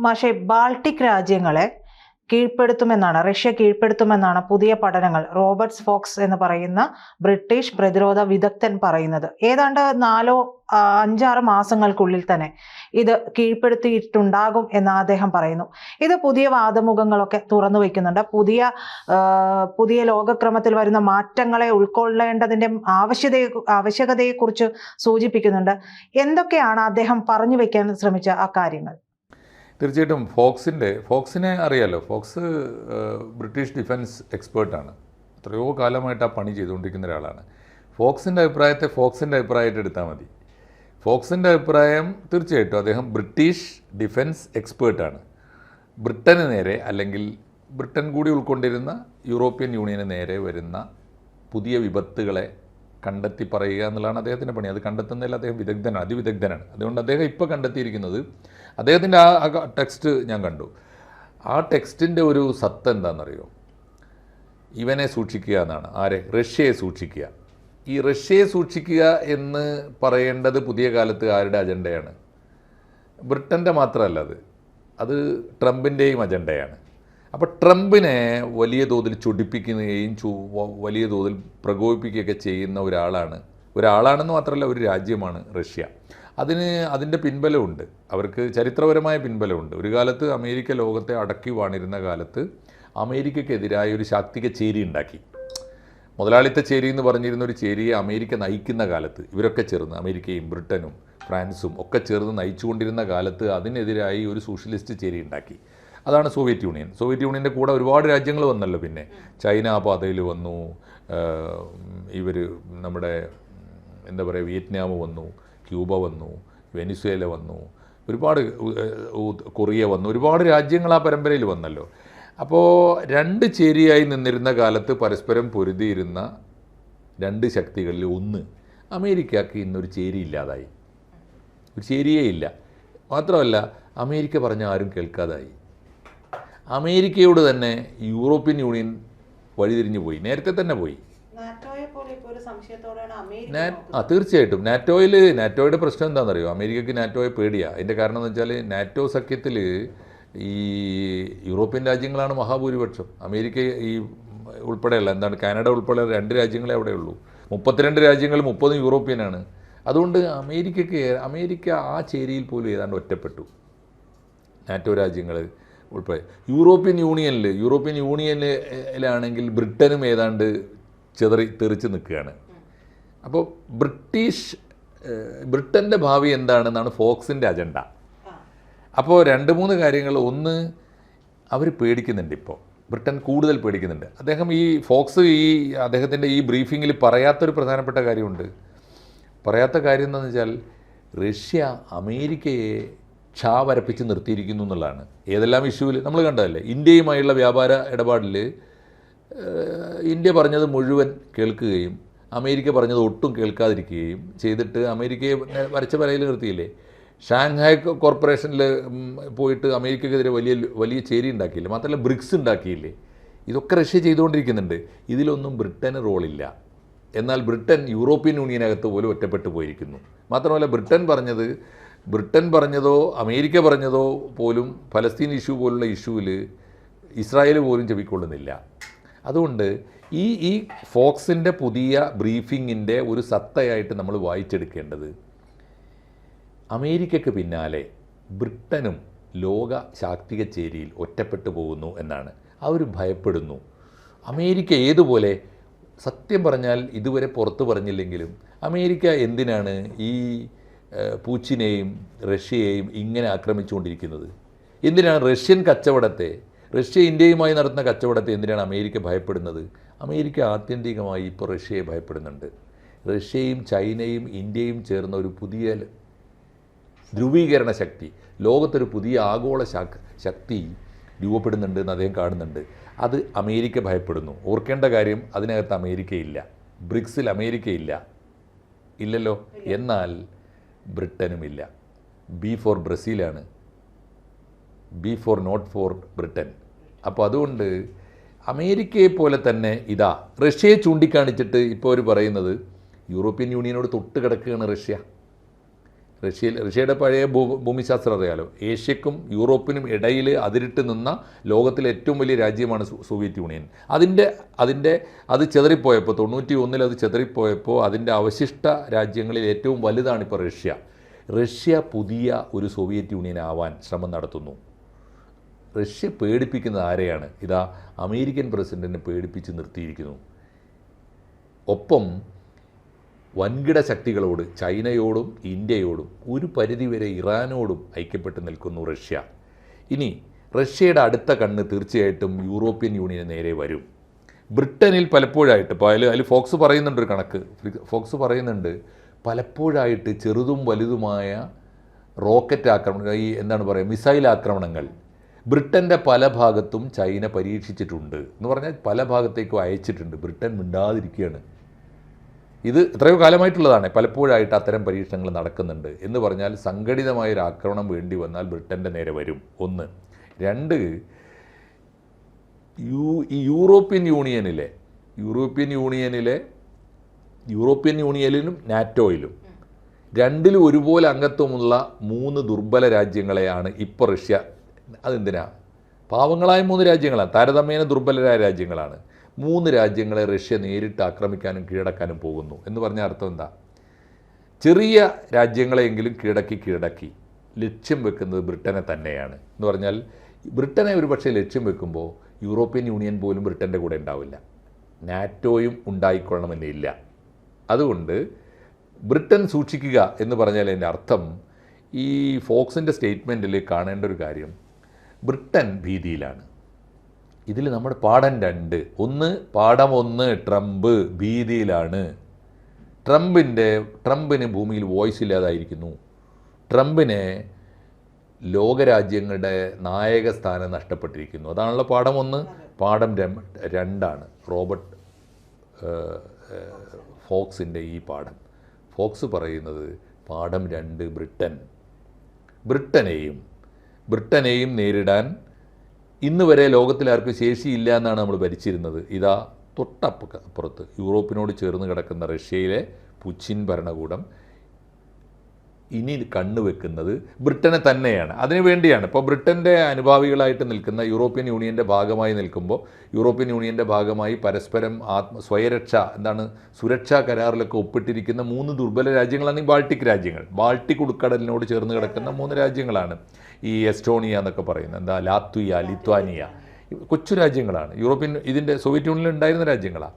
പക്ഷേ ബാൾട്ടിക് രാജ്യങ്ങളെ റഷ്യ കീഴ്പ്പെടുത്തുമെന്നാണ് പുതിയ പഠനങ്ങൾ റോബർട്ട് ഫോക്സ് എന്ന് പറയുന്ന ബ്രിട്ടീഷ് പ്രതിരോധ വിദഗ്ധൻ പറയുന്നത്. ഏതാണ്ട് 4-5 മാസങ്ങൾക്കുള്ളിൽ തന്നെ ഇത് കീഴ്പ്പെടുത്തിയിട്ടുണ്ടാകും എന്ന് അദ്ദേഹം പറയുന്നു. ഇത് പുതിയ വാദമുഖങ്ങളൊക്കെ തുറന്നു വയ്ക്കുന്നുണ്ട്. പുതിയ ലോകക്രമത്തിൽ വരുന്ന മാറ്റങ്ങളെ ഉൾക്കൊള്ളേണ്ടതിൻ്റെ ആവശ്യകതയെക്കുറിച്ച് സൂചിപ്പിക്കുന്നുണ്ട്. എന്തൊക്കെയാണ് അദ്ദേഹം പറഞ്ഞു വയ്ക്കാൻ ശ്രമിച്ച ആ കാര്യങ്ങൾ? തീർച്ചയായിട്ടും ഫോക്സിനെ അറിയാലോ. ഫോക്സ് ബ്രിട്ടീഷ് ഡിഫൻസ് എക്സ്പേർട്ടാണ്. എത്രയോ കാലമായിട്ട് ആ പണി ചെയ്തുകൊണ്ടിരിക്കുന്ന ഒരാളാണ്. ഫോക്സിൻ്റെ അഭിപ്രായമായിട്ട് എടുത്താൽ മതി. ഫോക്സിൻ്റെ അഭിപ്രായം തീർച്ചയായിട്ടും അദ്ദേഹം ബ്രിട്ടീഷ് ഡിഫൻസ് എക്സ്പേർട്ടാണ്. ബ്രിട്ടന് നേരെ, അല്ലെങ്കിൽ ബ്രിട്ടൻ കൂടി ഉൾക്കൊണ്ടിരുന്ന യൂറോപ്യൻ യൂണിയന് നേരെ വരുന്ന പുതിയ വിപത്തുകളെ കണ്ടെത്തി പറയുക എന്നുള്ളതാണ് അദ്ദേഹത്തിൻ്റെ പണി. അത് കണ്ടെത്തുന്നതിൽ അദ്ദേഹം അതിവിദഗ്ധനാണ്. അതുകൊണ്ട് അദ്ദേഹം ഇപ്പോൾ കണ്ടെത്തിയിരിക്കുന്നത്, അദ്ദേഹത്തിൻ്റെ ആ ടെക്സ്റ്റ് ഞാൻ കണ്ടു. ആ ടെക്സ്റ്റിൻ്റെ ഒരു സത്ത് എന്താണെന്നറിയോ? ഇവനെ സൂക്ഷിക്കുക എന്നാണ്. റഷ്യയെ സൂക്ഷിക്കുക. ഈ റഷ്യയെ സൂക്ഷിക്കുക എന്ന് പറയേണ്ടത് പുതിയ കാലത്ത് ആരുടെ അജണ്ടയാണ്? ബ്രിട്ടൻ്റെ മാത്രമല്ല, അത് ട്രംപിൻ്റെയും അജണ്ടയാണ്. അപ്പോൾ ട്രംപിനെ വലിയ തോതിൽ ചൊടിപ്പിക്കുകയും വലിയ തോതിൽ പ്രകോപിപ്പിക്കുകയൊക്കെ ചെയ്യുന്ന ഒരാളാണെന്ന് മാത്രമല്ല, ഒരു രാജ്യമാണ് റഷ്യ. അതിൻ്റെ പിൻബലമുണ്ട്. അവർക്ക് ചരിത്രപരമായ പിൻബലമുണ്ട്. ഒരു കാലത്ത് അമേരിക്ക ലോകത്തെ അടക്കി വാണിരുന്ന കാലത്ത് അമേരിക്കയ്ക്കെതിരായ ഒരു ശാക്തിക ചേരി ഉണ്ടാക്കി. മുതലാളിത്ത ചേരി എന്ന് പറഞ്ഞിരുന്ന ഒരു ചേരിയെ അമേരിക്ക നയിക്കുന്ന കാലത്ത് ഇവരൊക്കെ ചേർന്ന്, അമേരിക്കയും ബ്രിട്ടനും ഫ്രാൻസും ഒക്കെ ചേർന്ന് നയിച്ചുകൊണ്ടിരുന്ന കാലത്ത് അതിനെതിരായി ഒരു സോഷ്യലിസ്റ്റ് ചേരി ഉണ്ടാക്കി. അതാണ് സോവിയറ്റ് യൂണിയൻ. സോവിയറ്റ് യൂണിയൻ്റെ കൂടെ ഒരുപാട് രാജ്യങ്ങൾ വന്നല്ലോ. പിന്നെ ചൈന ആ പാതയിൽ വന്നു, നമ്മുടെ വിയറ്റ്നാം വന്നു, ക്യൂബ വന്നു, വെനിസ്വേല വന്നു, ഒരുപാട് കൊറിയ വന്നു, ഒരുപാട് രാജ്യങ്ങൾ ആ പരമ്പരയിൽ വന്നല്ലോ. അപ്പോൾ രണ്ട് ചേരിയായി നിന്നിരുന്ന കാലത്ത് പരസ്പരം പൊരുതിയിരുന്ന രണ്ട് ശക്തികളിൽ ഒന്ന് അമേരിക്കക്ക് ഇന്നൊരു ചേരി ഇല്ലാതായി. ഒരു ചേരിയേ ഇല്ല. മാത്രമല്ല, അമേരിക്ക പറഞ്ഞ ആരും കേൾക്കാതായി. അമേരിക്കയോട് തന്നെ യൂറോപ്യൻ യൂണിയൻ വഴിതിരിഞ്ഞു പോയി, നേരത്തെ തന്നെ പോയി. തീർച്ചയായിട്ടും നാറ്റോയുടെ പ്രശ്നം എന്താണെന്നറിയോ? അമേരിക്കയ്ക്ക് നാറ്റോയെ പേടിയാണ്. അതിൻ്റെ കാരണം എന്ന് വെച്ചാൽ, നാറ്റോ സഖ്യത്തിൽ ഈ യൂറോപ്യൻ രാജ്യങ്ങളാണ് മഹാഭൂരിപക്ഷം. അമേരിക്ക ഉൾപ്പെടെയുള്ള കാനഡ ഉൾപ്പെടെ 2 രാജ്യങ്ങളെ അവിടെ ഉള്ളൂ. 32 രാജ്യങ്ങൾ, 30 യൂറോപ്യനാണ്. അതുകൊണ്ട് അമേരിക്ക ആ ചേരിയിൽ പോലും ഏതാണ്ട് ഒറ്റപ്പെട്ടു. നാറ്റോ രാജ്യങ്ങൾ ഉൾപ്പെടെ യൂറോപ്യൻ യൂണിയനിലാണെങ്കിൽ ബ്രിട്ടനും ഏതാണ്ട് തെറിച്ച് നിൽക്കുകയാണ്. അപ്പോൾ ബ്രിട്ടൻ്റെ ഭാവി എന്താണെന്നാണ് ഫോക്സിൻ്റെ അജണ്ട. അപ്പോൾ 2-3 കാര്യങ്ങൾ. ഒന്ന്, അവർ പേടിക്കുന്നുണ്ട്. ഇപ്പോൾ ബ്രിട്ടൻ കൂടുതൽ പേടിക്കുന്നുണ്ട്. ഫോക്സ് അദ്ദേഹത്തിൻ്റെ ഈ ബ്രീഫിങ്ങിൽ പറയാത്തൊരു പ്രധാനപ്പെട്ട കാര്യമുണ്ട്. പറയാത്ത കാര്യം എന്താണെന്ന് വെച്ചാൽ, റഷ്യ അമേരിക്കയെ വരപ്പിച്ച് നിർത്തിയിരിക്കുന്നു എന്നുള്ളതാണ്. ഏതെല്ലാം ഇഷ്യൂവിൽ നമ്മൾ കണ്ടതല്ലേ? ഇന്ത്യയുമായുള്ള വ്യാപാര ഇടപാടിൽ ഇന്ത്യ പറഞ്ഞത് മുഴുവൻ കേൾക്കുകയും അമേരിക്ക പറഞ്ഞത് ഒട്ടും കേൾക്കാതിരിക്കുകയും ചെയ്തിട്ട് അമേരിക്കയെ വരച്ച വരയിൽ നിർത്തിയില്ലേ? ഷാങ്ഹായ് കോർപ്പറേഷനിൽ പോയിട്ട് അമേരിക്കക്കെതിരെ വലിയ ചേരി ഉണ്ടാക്കിയില്ലേ? മാത്രമല്ല, ബ്രിക്സ് ഉണ്ടാക്കിയില്ലേ? ഇതൊക്കെ റഷ്യ ചെയ്തുകൊണ്ടിരിക്കുന്നുണ്ട്. ഇതിലൊന്നും ബ്രിട്ടന് റോളില്ല. എന്നാൽ ബ്രിട്ടൻ യൂറോപ്യൻ യൂണിയനകത്ത് പോലും ഒറ്റപ്പെട്ടു പോയിരിക്കുന്നു. മാത്രമല്ല, ബ്രിട്ടൻ പറഞ്ഞതോ അമേരിക്ക പറഞ്ഞതോ പോലും ഫലസ്തീൻ ഇഷ്യൂ പോലുള്ള ഇഷ്യൂവിൽ ഇസ്രായേൽ പോലും ചെവിക്കൊള്ളുന്നില്ല. അതുകൊണ്ട് ഈ ഫോക്സിൻ്റെ പുതിയ ബ്രീഫിങ്ങിൻ്റെ ഒരു സത്തയായിട്ട് നമ്മൾ വായിച്ചെടുക്കേണ്ടത്, അമേരിക്കയ്ക്ക് പിന്നാലെ ബ്രിട്ടനും ലോക ശാക്തിക ചേരിയിൽ ഒറ്റപ്പെട്ടു പോകുന്നു എന്നാണ്. അവർ ഭയപ്പെടുന്നു. അമേരിക്ക ഏതുപോലെ, സത്യം പറഞ്ഞാൽ ഇതുവരെ പുറത്തു പറഞ്ഞില്ലെങ്കിലും, അമേരിക്ക എന്തിനാണ് ഈ പൂച്ചിനെയും റഷ്യയെയും ഇങ്ങനെ ആക്രമിച്ചുകൊണ്ടിരിക്കുന്നത്? എന്തിനാണ് റഷ്യ ഇന്ത്യയുമായി നടത്തുന്ന കച്ചവടത്തെ എന്തിനാണ് അമേരിക്ക ഭയപ്പെടുന്നത്? അമേരിക്ക ആത്യന്തികമായി ഇപ്പോൾ റഷ്യയെ ഭയപ്പെടുന്നുണ്ട്. റഷ്യയും ചൈനയും ഇന്ത്യയും ചേർന്ന ഒരു പുതിയ ധ്രുവീകരണ ശക്തി, ലോകത്തൊരു പുതിയ ആഗോള ശക്തി രൂപപ്പെടുന്നുണ്ട് എന്ന് അദ്ദേഹം കാണുന്നുണ്ട്. അത് അമേരിക്ക ഭയപ്പെടുന്നു. ഓർക്കേണ്ട കാര്യം, അതിനകത്ത് അമേരിക്കയില്ല. ബ്രിക്സിൽ അമേരിക്കയില്ല, ഇല്ലല്ലോ. എന്നാൽ ബ്രിട്ടനുമില്ല. ബി ഫോർ ബ്രസീലാണ്, B for not for Britain. അപ്പോൾ അതുകൊണ്ട് അമേരിക്കയെ പോലെ തന്നെ റഷ്യയെ ചൂണ്ടിക്കാണിച്ചിട്ട് ഇപ്പോൾ അവർ പറയുന്നത് യൂറോപ്യൻ യൂണിയനോട് തൊട്ട് കിടക്കുകയാണ് റഷ്യ. റഷ്യയുടെ പഴയ ഭൂമിശാസ്ത്രം അറിയാലോ. ഏഷ്യക്കും യൂറോപ്പിനും ഇടയിൽ അതിരിട്ട് നിന്ന ലോകത്തിലെ ഏറ്റവും വലിയ രാജ്യമാണ് സോവിയറ്റ് യൂണിയൻ. അത് ചിതറിപ്പോയപ്പോൾ 91 അത് ചിതറിപ്പോയപ്പോൾ അതിൻ്റെ അവശിഷ്ട രാജ്യങ്ങളിൽ ഏറ്റവും വലുതാണിപ്പോൾ റഷ്യ പുതിയ ഒരു സോവിയറ്റ് യൂണിയൻ ആവാൻ ശ്രമം നടത്തുന്നു. റഷ്യ പേടിപ്പിക്കുന്നത് ആരെയാണ്? ഇതാ അമേരിക്കൻ പ്രസിഡന്റിനെ പേടിപ്പിച്ച് നിർത്തിയിരിക്കുന്നു. ഒപ്പം വൻകിട ശക്തികളോട്, ചൈനയോടും ഇന്ത്യയോടും ഒരു പരിധിവരെ ഇറാനോടും ഐക്യപ്പെട്ട് നിൽക്കുന്നു റഷ്യ. ഇനി റഷ്യയുടെ അടുത്ത കണ്ണ് തീർച്ചയായിട്ടും യൂറോപ്യൻ യൂണിയന് നേരെ വരും. ബ്രിട്ടനിൽ പലപ്പോഴായിട്ട്, ഇപ്പോൾ അതിൽ ഫോക്സ് പറയുന്നുണ്ട് ഒരു കണക്ക്. ഫോക്സ് പറയുന്നുണ്ട് പലപ്പോഴായിട്ട് ചെറുതും വലുതുമായ റോക്കറ്റ് ആക്രമണങ്ങൾ, എന്താണ് പറയുക, മിസൈൽ ആക്രമണങ്ങൾ ബ്രിട്ടൻ്റെ പല ഭാഗത്തും ചൈന പരീക്ഷിച്ചിട്ടുണ്ട് എന്ന് പറഞ്ഞാൽ പല ഭാഗത്തേക്കും അയച്ചിട്ടുണ്ട്. ബ്രിട്ടൻ മിണ്ടാതിരിക്കുകയാണ്. ഇത് എത്രയോ കാലമായിട്ടുള്ളതാണ്. പലപ്പോഴായിട്ട് അത്തരം പരീക്ഷണങ്ങൾ നടക്കുന്നുണ്ട് എന്ന് പറഞ്ഞാൽ സംഘടിതമായൊരു ആക്രമണം വേണ്ടി വന്നാൽ ബ്രിട്ടൻ്റെ നേരെ വരും. 1. 2, യൂറോപ്യൻ യൂണിയനിലും നാറ്റോയിലും രണ്ടിലും ഒരുപോലെ അംഗത്വമുള്ള 3 ദുർബല രാജ്യങ്ങളെയാണ് ഇപ്പോൾ റഷ്യ, അതെന്തിനാ, പാവങ്ങളായ 3 രാജ്യങ്ങളാണ്, താരതമ്യേന ദുർബലരായ രാജ്യങ്ങളാണ്. 3 രാജ്യങ്ങളെ റഷ്യ നേരിട്ട് ആക്രമിക്കാനും കീഴടക്കാനും പോകുന്നു എന്ന് പറഞ്ഞ അർത്ഥം എന്താ? ചെറിയ രാജ്യങ്ങളെയെങ്കിലും കീഴടക്കി ലക്ഷ്യം വെക്കുന്നത് ബ്രിട്ടനെ തന്നെയാണ്. എന്ന് പറഞ്ഞാൽ ബ്രിട്ടനെ ഒരു പക്ഷേ ലക്ഷ്യം വെക്കുമ്പോൾ യൂറോപ്യൻ യൂണിയൻ പോലും ബ്രിട്ടൻ്റെ കൂടെ ഉണ്ടാവില്ല, നാറ്റോയും ഉണ്ടായിക്കൊള്ളണമെന്നില്ല. അതുകൊണ്ട് ബ്രിട്ടൻ സൂക്ഷിക്കുക എന്ന് പറഞ്ഞാൽ എൻ്റെ അർത്ഥം, ഈ ഫോക്സിൻ്റെ സ്റ്റേറ്റ്മെൻറ്റിൽ കാണേണ്ട ഒരു കാര്യം, ബ്രിട്ടൻ ഭീതിയിലാണ്. ഇതിൽ നമ്മുടെ പാഠം 2, പാഠം 1 ട്രംപ് ഭീതിയിലാണ്. ട്രംപിന് ഭൂമിയിൽ വോയിസ് ഇല്ലാതായിരിക്കുന്നു. ട്രംപിനെ ലോകരാജ്യങ്ങളുടെ നായക സ്ഥാനം നഷ്ടപ്പെട്ടിരിക്കുന്നു. അതാണല്ലോ പാഠം 1. പാഠം 2 റോബർട്ട് ഫോക്സിൻ്റെ ഈ പാഠം. ഫോക്സ് പറയുന്നത് പാഠം 2 ബ്രിട്ടനെയും നേരിടാൻ ഇന്ന് വരെ ലോകത്തിലാർക്കും ശേഷിയില്ല എന്നാണ് നമ്മൾ ഭരിച്ചിരുന്നത്. ഇതാ തൊട്ടപ്പുറത്ത് യൂറോപ്പിനോട് ചേർന്ന് കിടക്കുന്ന റഷ്യയിലെ പുച്ചിൻ ഭരണകൂടം ഇനി കണ്ണുവെക്കുന്നത് ബ്രിട്ടനെ തന്നെയാണ്. അതിനുവേണ്ടിയാണ് ഇപ്പോൾ ബ്രിട്ടൻ്റെ അനുഭാവികളായിട്ട് നിൽക്കുന്ന യൂറോപ്യൻ യൂണിയൻ്റെ ഭാഗമായി നിൽക്കുമ്പോൾ, യൂറോപ്യൻ യൂണിയൻ്റെ ഭാഗമായി പരസ്പരം സ്വയരക്ഷ, സുരക്ഷാ കരാറിലൊക്കെ ഒപ്പിട്ടിരിക്കുന്ന 3 ദുർബല രാജ്യങ്ങളാണ് ഈ ബാൾട്ടിക് രാജ്യങ്ങൾ. ബാൾട്ടിക് ഉൾക്കടലിനോട് ചേർന്ന് കിടക്കുന്ന 3 രാജ്യങ്ങളാണ് ഈ എസ്റ്റോണിയ എന്നൊക്കെ പറയുന്നത്, ലാത്വിയ, ലിത്വാനിയ. കൊച്ചു രാജ്യങ്ങളാണ്. ഇതിൻ്റെ സോവിയറ്റ് യൂണിയനിൽ ഉണ്ടായിരുന്ന രാജ്യങ്ങളാണ്.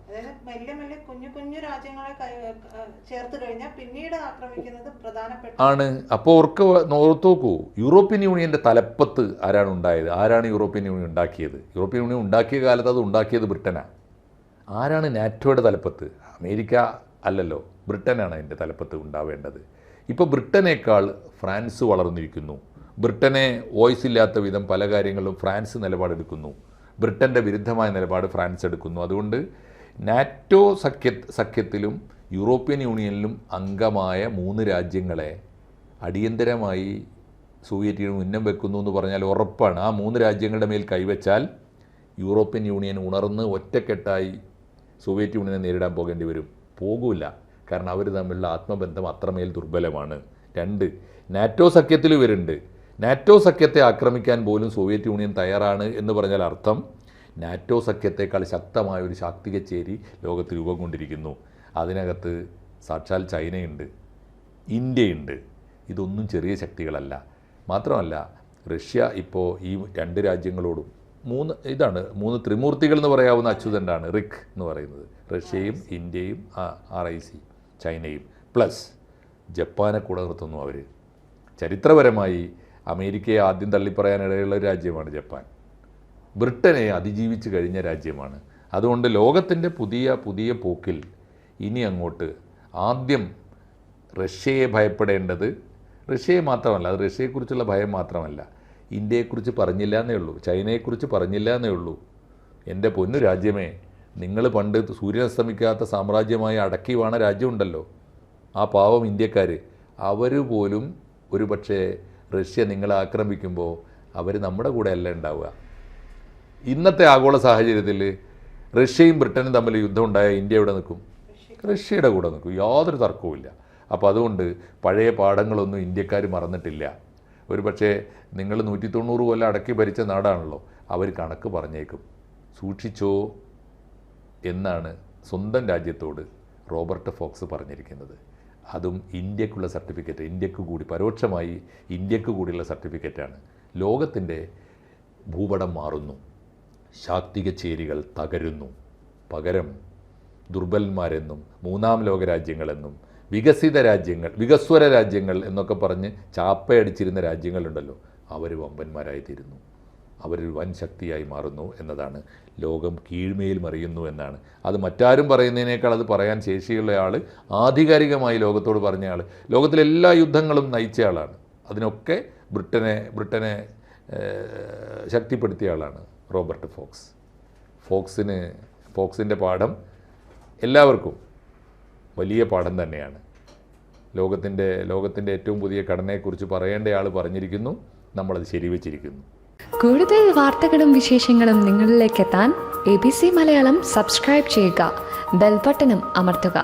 ആണ്. അപ്പോൾ ഓർത്ത് നോക്കൂ, യൂറോപ്യൻ യൂണിയൻ്റെ തലപ്പത്ത് ആരാണ് ഉണ്ടായത്? ആരാണ് യൂറോപ്യൻ യൂണിയൻ ഉണ്ടാക്കിയത്? യൂറോപ്യൻ യൂണിയൻ ഉണ്ടാക്കിയ കാലത്ത് അത് ഉണ്ടാക്കിയത് ബ്രിട്ടനാണ്. ആരാണ് നാറ്റോയുടെ തലപ്പത്ത്? അമേരിക്ക അല്ലല്ലോ, ബ്രിട്ടനാണ് അതിൻ്റെ തലപ്പത്ത് ഉണ്ടാവേണ്ടത്. ഇപ്പോൾ ബ്രിട്ടനേക്കാൾ ഫ്രാൻസ് വളർന്നിരിക്കുന്നു. ബ്രിട്ടനെ വോയിസ് ഇല്ലാത്ത വിധം പല കാര്യങ്ങളിലും ഫ്രാൻസ് നിലപാടെടുക്കുന്നു. ബ്രിട്ടൻ്റെ വിരുദ്ധമായ നിലപാട് ഫ്രാൻസ് എടുക്കുന്നു. അതുകൊണ്ട് നാറ്റോ സഖ്യത്തിലും യൂറോപ്യൻ യൂണിയനിലും അംഗമായ 3 രാജ്യങ്ങളെ അടിയന്തരമായി സോവിയറ്റ് യൂണിയൻ ഉന്നം വെക്കുന്നു എന്ന് പറഞ്ഞാൽ ഉറപ്പാണ്. ആ 3 രാജ്യങ്ങളുടെ മേൽ കൈവച്ചാൽ യൂറോപ്യൻ യൂണിയൻ ഉണർന്ന് ഒറ്റക്കെട്ടായി സോവിയറ്റ് യൂണിയനെ നേരിടാൻ പോകേണ്ടി വരും. പോകില്ല, കാരണം അവർ തമ്മിലുള്ള ആത്മബന്ധം അത്രമേൽ ദുർബലമാണ്. 2, നാറ്റോ സഖ്യത്തിൽ വരുന്നുണ്ട്. നാറ്റോ സഖ്യത്തെ ആക്രമിക്കാൻ പോലും സോവിയറ്റ് യൂണിയൻ തയ്യാറാണ് എന്ന് പറഞ്ഞാൽ അർത്ഥം നാറ്റോ സഖ്യത്തെക്കാൾ ശക്തമായ ഒരു ശാക്തിക ചേരി ലോകത്ത് രൂപം കൊണ്ടിരിക്കുന്നു. അതിനകത്ത് സാക്ഷാൽ ചൈനയുണ്ട്, ഇന്ത്യയുണ്ട്. ഇതൊന്നും ചെറിയ ശക്തികളല്ല. മാത്രമല്ല റഷ്യ ഇപ്പോൾ ഈ 2 രാജ്യങ്ങളോടും 3 ത്രിമൂർത്തികൾ എന്ന് പറയാവുന്ന അച്യുതണ്ടാണ് റിക് എന്ന് പറയുന്നത്. റഷ്യയും ഇന്ത്യയും RIC ചൈനയും പ്ലസ് ജപ്പാനെ കൂടെ നിർത്തുന്നു അവർ. ചരിത്രപരമായി അമേരിക്കയെ ആദ്യം തള്ളിപ്പറയാനിടയുള്ള ഒരു രാജ്യമാണ് ജപ്പാൻ. ബ്രിട്ടനെ അതിജീവിച്ച് കഴിഞ്ഞ രാജ്യമാണ്. അതുകൊണ്ട് ലോകത്തിൻ്റെ പുതിയ പോക്കിൽ ഇനി അങ്ങോട്ട് ആദ്യം റഷ്യയെ ഭയപ്പെടേണ്ടത്, റഷ്യയെ മാത്രമല്ല, അത് റഷ്യയെക്കുറിച്ചുള്ള ഭയം മാത്രമല്ല, ഇന്ത്യയെക്കുറിച്ച് പറഞ്ഞില്ല എന്നേ ഉള്ളൂ, ചൈനയെക്കുറിച്ച് പറഞ്ഞില്ല എന്നേ ഉള്ളൂ. എൻ്റെ പൊന്നു രാജ്യമേ, നിങ്ങൾ പണ്ട് സൂര്യനസ്തമിക്കാത്ത സാമ്രാജ്യമായി അടക്കി വാണ രാജ്യമുണ്ടല്ലോ, ആ പാവം ഇന്ത്യക്കാർ, അവർ പോലും ഒരു പക്ഷേ റഷ്യ നിങ്ങളെ ആക്രമിക്കുമ്പോൾ അവർ നമ്മുടെ കൂടെ അല്ല ഉണ്ടാവുക. ഇന്നത്തെ ആഗോള സാഹചര്യത്തിൽ റഷ്യയും ബ്രിട്ടനും തമ്മിൽ യുദ്ധം ഉണ്ടായ ഇന്ത്യ എവിടെ നിൽക്കും? റഷ്യയുടെ കൂടെ നിൽക്കും, യാതൊരു തർക്കവുമില്ല. അപ്പോൾ അതുകൊണ്ട് പഴയ പാഠങ്ങളൊന്നും ഇന്ത്യക്കാർ മറന്നിട്ടില്ല. ഒരു പക്ഷേ നിങ്ങൾ 190 കൊല്ലം അടക്കി ഭരിച്ച നാടാണല്ലോ, അവർ കണക്ക് പറഞ്ഞേക്കും. സൂക്ഷിച്ചോ എന്നാണ് സ്വന്തം രാജ്യത്തോട് റോബർട്ട് ഫോക്സ് പറഞ്ഞിരിക്കുന്നത്. അതും ഇന്ത്യക്കുള്ള സർട്ടിഫിക്കറ്റ്, ഇന്ത്യക്ക് കൂടി പരോക്ഷമായി ഇന്ത്യക്ക് കൂടിയുള്ള സർട്ടിഫിക്കറ്റാണ്. ലോകത്തിൻ്റെ ഭൂപടം മാറുന്നു, ശാക്തിക ചേരികൾ തകരുന്നു, പകരം ദുർബലന്മാരെന്നും മൂന്നാം ലോക രാജ്യങ്ങളെന്നും വികസിത രാജ്യങ്ങൾ, വികസ്വര രാജ്യങ്ങൾ എന്നൊക്കെ പറഞ്ഞ് ചാപ്പയടിച്ചിരുന്ന രാജ്യങ്ങളുണ്ടല്ലോ, അവർ വമ്പന്മാരായി തീരുന്നു, അവരൊരു വൻ ശക്തിയായി മാറുന്നു എന്നതാണ്. ലോകം കീഴ്മേൽ മറിയുന്നു എന്നാണ്. അത് മറ്റാരും പറയുന്നതിനേക്കാൾ അത് പറയാൻ ശേഷിയുള്ള ആൾ, ആധികാരികമായി ലോകത്തോട് പറഞ്ഞ ആൾ, ലോകത്തിലെ എല്ലാ യുദ്ധങ്ങളും നയിച്ച ആളാണ്. അതിനൊക്കെ ബ്രിട്ടനെ ശക്തിപ്പെടുത്തിയ ആളാണ് റോബർട്ട് ഫോക്സ്. ഫോക്സിൻ്റെ പാഠം എല്ലാവർക്കും വലിയ പാഠം തന്നെയാണ്. ലോകത്തിൻ്റെ ഏറ്റവും പുതിയ ഘടനയെക്കുറിച്ച് പറയേണ്ട ആൾ പറഞ്ഞിരിക്കുന്നു, നമ്മളത് ശരിവെച്ചിരിക്കുന്നു. കൂടുതൽ വാർത്തകളും വിശേഷങ്ങളും നിങ്ങളിലേക്ക് എത്താൻ ABC മലയാളം സബ്സ്ക്രൈബ് ചെയ്യുക, ബെൽ ബട്ടണും അമർത്തുക.